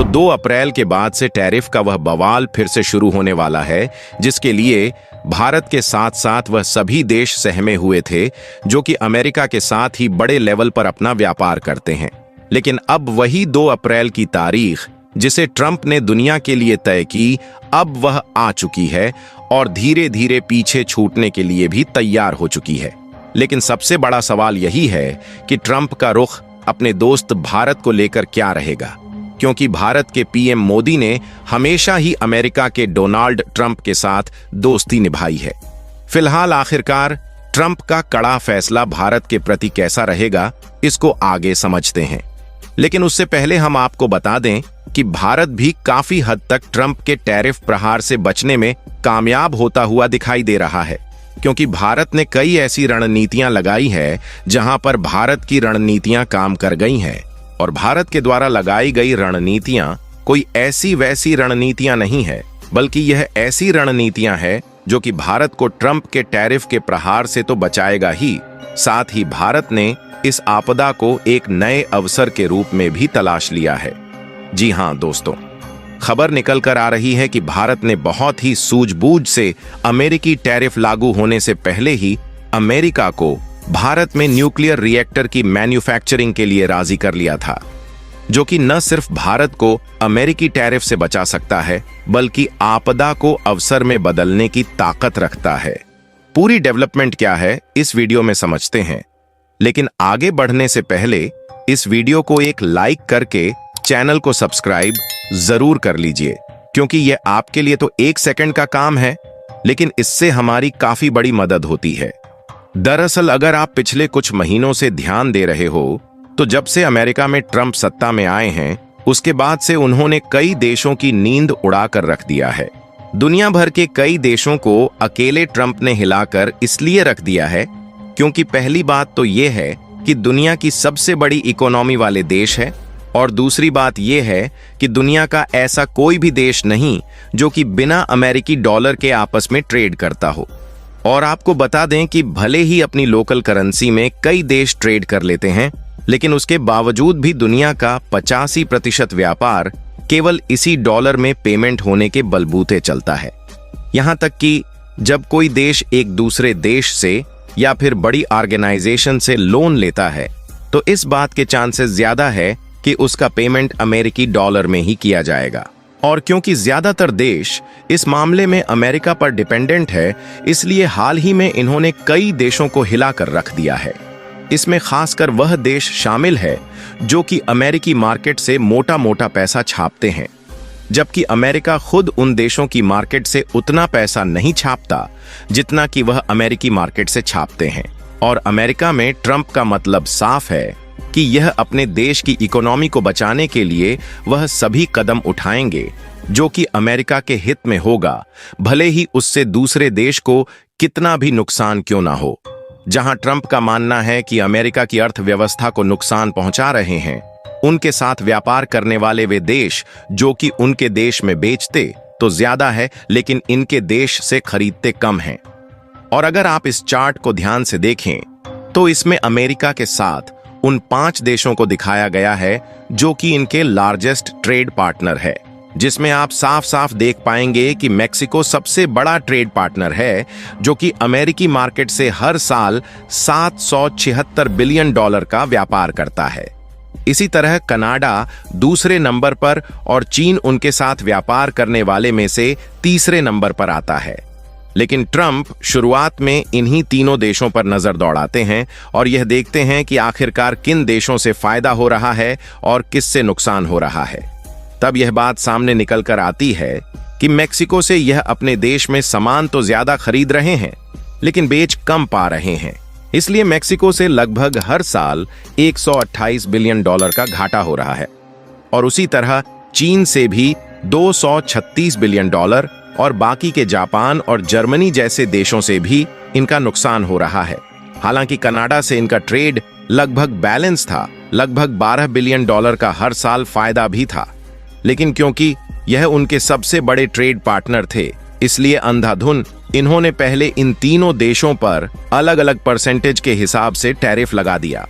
तो 2 अप्रैल के बाद से टैरिफ का वह बवाल फिर से शुरू होने वाला है, जिसके लिए भारत के साथ साथ वह सभी देश सहमे हुए थे जो कि अमेरिका के साथ ही बड़े लेवल पर अपना व्यापार करते हैं। लेकिन अब वही 2 अप्रैल की तारीख जिसे ट्रंप ने दुनिया के लिए तय की, अब वह आ चुकी है और धीरे धीरे पीछे छूटने के लिए भी तैयार हो चुकी है। लेकिन सबसे बड़ा सवाल यही है कि ट्रंप का रुख अपने दोस्त भारत को लेकर क्या रहेगा, क्योंकि भारत के पीएम मोदी ने हमेशा ही अमेरिका के डोनाल्ड ट्रंप के साथ दोस्ती निभाई है। फिलहाल आखिरकार ट्रंप का कड़ा फैसला भारत के प्रति कैसा रहेगा, इसको आगे समझते हैं। लेकिन उससे पहले हम आपको बता दें कि भारत भी काफी हद तक ट्रंप के टैरिफ प्रहार से बचने में कामयाब होता हुआ दिखाई दे रहा है, क्योंकि भारत ने कई ऐसी रणनीतियां लगाई है जहां पर भारत की रणनीतियां काम कर गई हैं। और भारत के द्वारा लगाई गई रणनीतियां कोई ऐसी वैसी रणनीतियां नहीं है, बल्कि यह ऐसी रणनीतियां हैं जो कि भारत को ट्रंप के टैरिफ के प्रहार से तो बचाएगा ही, साथ ही भारत ने इस आपदा को एक नए अवसर के रूप में भी तलाश लिया है। जी हां दोस्तों, खबर निकल कर आ रही है कि भारत ने बहुत ही सूझबूझ से अमेरिकी टैरिफ लागू होने से पहले ही अमेरिका को भारत में न्यूक्लियर रिएक्टर की मैन्युफैक्चरिंग के लिए राजी कर लिया था, जो कि न सिर्फ भारत को अमेरिकी टैरिफ से बचा सकता है, बल्कि आपदा को अवसर में बदलने की ताकत रखता है। पूरी डेवलपमेंट क्या है इस वीडियो में समझते हैं, लेकिन आगे बढ़ने से पहले इस वीडियो को एक लाइक करके चैनल को सब्सक्राइब जरूर कर लीजिए, क्योंकि यह आपके लिए तो 1 सेकंड का काम है, लेकिन इससे हमारी काफी बड़ी मदद होती है। दरअसल अगर आप पिछले कुछ महीनों से ध्यान दे रहे हो, तो जब से अमेरिका में ट्रंप सत्ता में आए हैं, उसके बाद से उन्होंने कई देशों की नींद उड़ा कर रख दिया है। दुनिया भर के कई देशों को अकेले ट्रंप ने हिलाकर इसलिए रख दिया है क्योंकि पहली बात तो यह है कि दुनिया की सबसे बड़ी इकोनॉमी वाले देश है, और दूसरी बात यह है कि दुनिया का ऐसा कोई भी देश नहीं जो कि बिना अमेरिकी डॉलर के आपस में ट्रेड करता हो। और आपको बता दें कि भले ही अपनी लोकल करेंसी में कई देश ट्रेड कर लेते हैं, लेकिन उसके बावजूद भी दुनिया का 85% व्यापार केवल इसी डॉलर में पेमेंट होने के बलबूते चलता है। यहां तक कि जब कोई देश एक दूसरे देश से या फिर बड़ी ऑर्गेनाइजेशन से लोन लेता है, तो इस बात के चांसेस ज्यादा है कि उसका पेमेंट अमेरिकी डॉलर में ही किया जाएगा। और क्योंकि ज्यादातर देश इस मामले में अमेरिका पर डिपेंडेंट है, इसलिए हाल ही में इन्होंने कई देशों को हिलाकर रख दिया है। इसमें खासकर वह देश शामिल है जो कि अमेरिकी मार्केट से मोटा मोटा पैसा छापते हैं, जबकि अमेरिका खुद उन देशों की मार्केट से उतना पैसा नहीं छापता जितना कि वह अमेरिकी मार्केट से छापते हैं। और अमेरिका में ट्रंप का मतलब साफ है कि यह अपने देश की इकोनॉमी को बचाने के लिए वह सभी कदम उठाएंगे जो कि अमेरिका के हित में होगा, भले ही उससे दूसरे देश को कितना भी नुकसान क्यों ना हो। जहां ट्रंप का मानना है कि अमेरिका की अर्थव्यवस्था को नुकसान पहुंचा रहे हैं उनके साथ व्यापार करने वाले वे देश जो कि उनके देश में बेचते तो ज्यादा है, लेकिन इनके देश से खरीदते कम हैं। और अगर आप इस चार्ट को ध्यान से देखें तो इसमें अमेरिका के साथ उन 5 देशों को दिखाया गया है जो कि इनके लार्जेस्ट ट्रेड पार्टनर है, जिसमें आप साफ साफ देख पाएंगे कि मेक्सिको सबसे बड़ा ट्रेड पार्टनर है, जो कि अमेरिकी मार्केट से हर साल $776 बिलियन का व्यापार करता है। इसी तरह कनाडा दूसरे नंबर पर और चीन उनके साथ व्यापार करने वाले में से तीसरे नंबर पर आता है। लेकिन ट्रंप शुरुआत में इन्हीं तीनों देशों पर नजर दौड़ाते हैं और यह देखते हैं कि आखिरकार किन देशों से फायदा हो रहा है और किससे नुकसान हो रहा है। तब यह बात सामने निकल कर आती है कि मेक्सिको से यह अपने देश में सामान तो ज्यादा खरीद रहे हैं, लेकिन बेच कम पा रहे हैं। इसलिए मेक्सिको से लगभग हर साल $128 बिलियन का घाटा हो रहा है। और उसी तरह चीन से भी $236 बिलियन और बाकी के जापान और जर्मनी जैसे देशों से भी इनका नुकसान हो रहा है। हालांकि कनाडा से इनका ट्रेड लगभग बैलेंस था, लगभग $12 बिलियन का हर साल फायदा भी था, लेकिन क्योंकि यह उनके सबसे बड़े ट्रेड पार्टनर थे, इसलिए अंधाधुन इन्होंने पहले इन तीनों देशों पर अलग अलग परसेंटेज के हिसाब से टैरिफ लगा दिया।